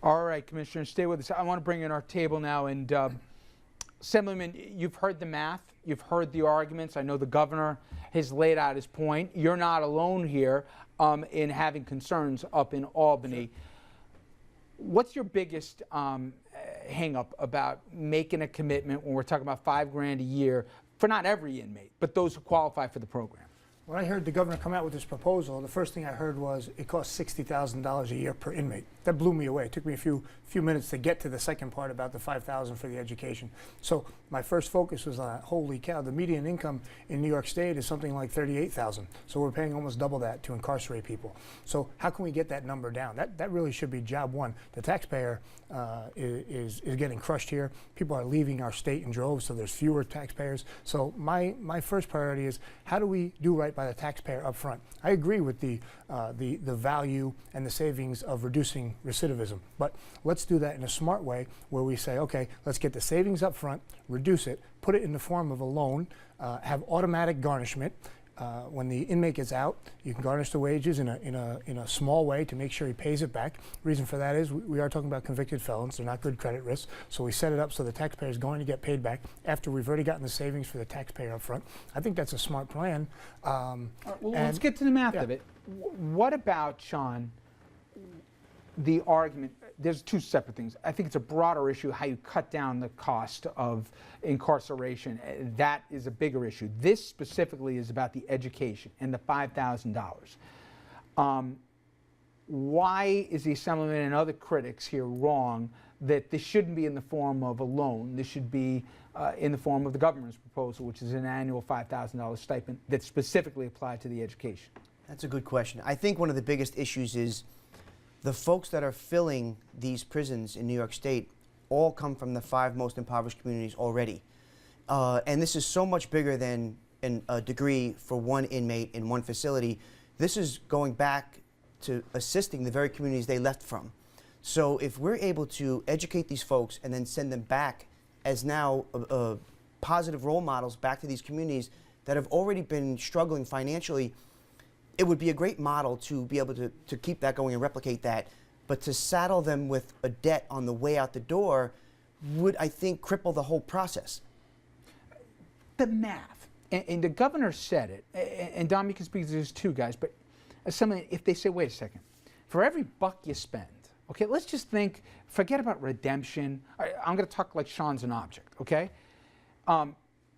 All right, Commissioner, stay with us. I want to bring in our table now. And Assemblyman, you've heard the math. You've heard the arguments. I know the governor has laid out his point. You're not alone here in having concerns up in Albany. Sure. What's your biggest hang up about making a commitment when we're talking about $5 grand a year for not every inmate, but those who qualify for the program? When I heard the governor come out with this proposal, the first thing I heard was it costs $60,000 a year per inmate. That blew me away. It took me a few minutes to get to the second part about the $5,000 for the education. So my first focus was on, holy cow, the median income in New York State is something like $38,000. So we're paying almost double that to incarcerate people. So how can we get that number down? That really should be job one. The taxpayer is getting crushed here. People are leaving our state in droves, so there's fewer taxpayers. So my first priority is how do we do right by the taxpayer up front? I agree with the value and the savings of reducing recidivism, but let's do that in a smart way where we say, okay, let's get the savings up front, reduce it, put it in the form of a loan, have automatic garnishment. When the inmate gets out, you can garnish the wages in a small way to make sure he pays it back. Reason for that is we are talking about convicted felons. They're not good credit risks. So we set it up so the taxpayer is going to get paid back after we've already gotten the savings for the taxpayer up front. I think that's a smart plan. Well, let's get to the math of it. What about, Sean, the argument? There's two separate things. I think it's a broader issue how you cut down the cost of incarceration. That is a bigger issue. This specifically is about the education and the $5,000. Why is the Assemblyman and other critics here wrong that this shouldn't be in the form of a loan? This should be in the form of the government's proposal, which is an annual $5,000 stipend that's specifically applied to the education? That's a good question. I think one of the biggest issues is the folks that are filling these prisons in New York State all come from the 5 most impoverished communities already. And this is so much bigger than a degree for one inmate in one facility. This is going back to assisting the very communities they left from. So if we're able to educate these folks and then send them back as now positive role models back to these communities that have already been struggling financially, it would be a great model to be able to keep that going and replicate that. But to saddle them with a debt on the way out the door would, I think, cripple the whole process. The math, and the governor said it, and Dom, you can speak to this too, guys, but if they say, wait a second, for every buck you spend, okay, let's just think, forget about redemption. I'm going to talk like Sean's an object, okay?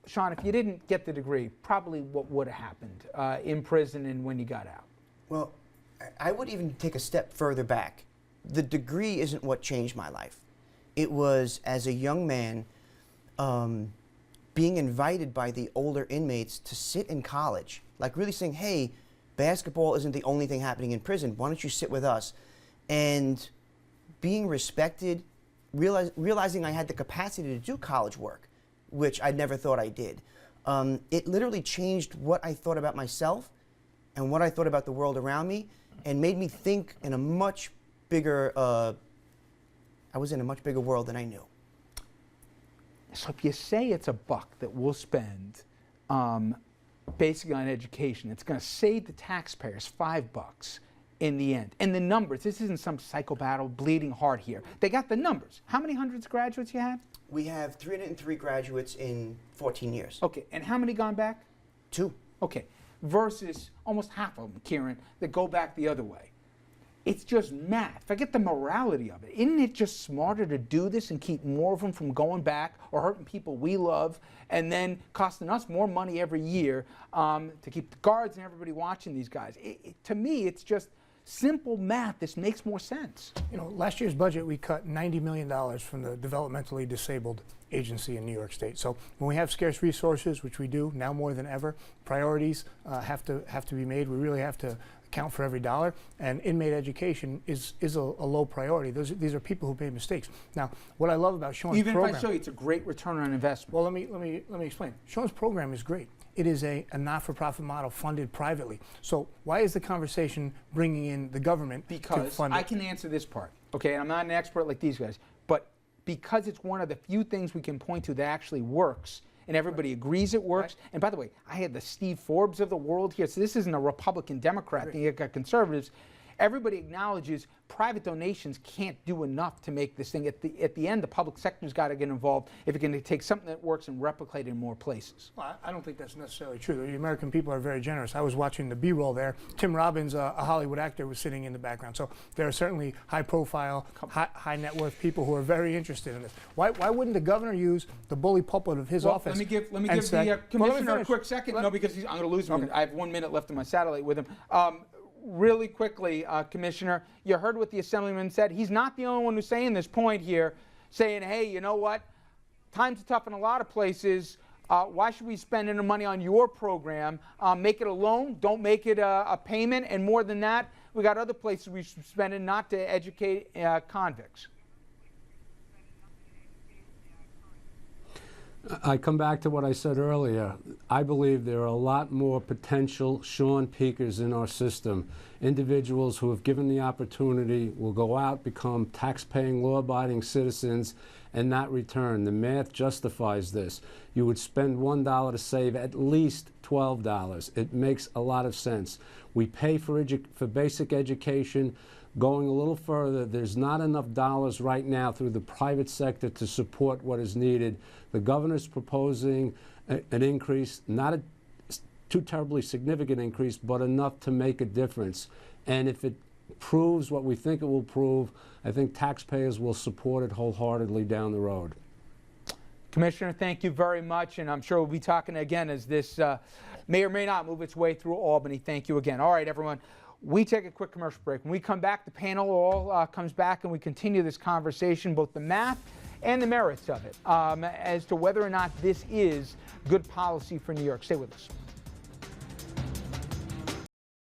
Sean, if you didn't get the degree, probably what would have happened in prison and when you got out? Well, I would even take a step further back. The degree isn't what changed my life. It was, as a young man, being invited by the older inmates to sit in college, like really saying, hey, basketball isn't the only thing happening in prison. Why don't you sit with us? And being respected, realizing I had the capacity to do college work, which I never thought I did. It literally changed what I thought about myself and what I thought about the world around me, and made me think in a much bigger, I was in a much bigger world than I knew. So if you say it's a buck that we'll spend basically on education, it's going to save the taxpayers $5 in the end. And the numbers, this isn't some psycho battle, bleeding heart here. They got the numbers. How many hundreds of graduates you have? We have 303 graduates in 14 years. Okay, and how many gone back? 2. Okay, versus almost half of them, Kieran, that go back the other way. It's just math. Forget the morality of it. Isn't it just smarter to do this and keep more of them from going back or hurting people we love and then costing us more money every year to keep the guards and everybody watching these guys? To me, it's just simple math. This makes more sense. You know, last year's budget, we cut $90 million from the developmentally disabled agency in New York State. So when we have scarce resources, which we do now more than ever, priorities have to be made. We really have to account for every dollar, and inmate education is a low priority. These are people who made mistakes. Now, what I love about Sean's program, even if I show you it's a great return on investment. Well, let me explain. Sean's program is great. It is a not-for-profit model funded privately. So why is the conversation bringing in the government to fund it? I can answer this part, okay? And I'm not an expert like these guys, but because it's one of the few things we can point to that actually works, and everybody agrees it works. Right. And by the way, I had the Steve Forbes of the world here, so this isn't a Republican Democrat thing. You got conservatives. everybody acknowledges private donations can't do enough to make this thing. At the end, the public sector's got to get involved if it can take something that works and replicate it in more places. Well, I don't think that's necessarily true. The American people are very generous. I was watching the B-roll there. Tim Robbins, a Hollywood actor, was sitting in the background. So there are certainly high-profile, high net worth people who are very interested in this. Why wouldn't the governor use the bully pulpit of his office? Let me give the commissioner a quick second. No, because I'm going to lose him. Okay. I have 1 minute left on my satellite with him. Really quickly, Commissioner, you heard what the Assemblyman said. He's not the only one who's saying this point here, saying, hey, you know what? Times are tough in a lot of places. Why should we spend any money on your program? Make it a loan. Don't make it a payment. And more than that, we got other places we should spend it not to educate convicts. I come back to what I said earlier. I believe there are a lot more potential Sean Peakers in our system. Individuals who, if given the opportunity, will go out, become tax-paying, law-abiding citizens and not return. The math justifies this. You would spend $1 to save at least $12. It makes a lot of sense. We pay for basic education. Going a little further, there's not enough dollars right now through the private sector to support what is needed. The governor's proposing an increase, not a too terribly significant increase, but enough to make a difference. And if it proves what we think it will prove, I think taxpayers will support it wholeheartedly down the road. Commissioner, thank you very much, and I'm sure we'll be talking again as this may or may not move its way through Albany. Thank you again. All right, everyone. We take a quick commercial break. When we come back, the panel all comes back and we continue this conversation, both the math and the merits of it, as to whether or not this is good policy for New York. Stay with us.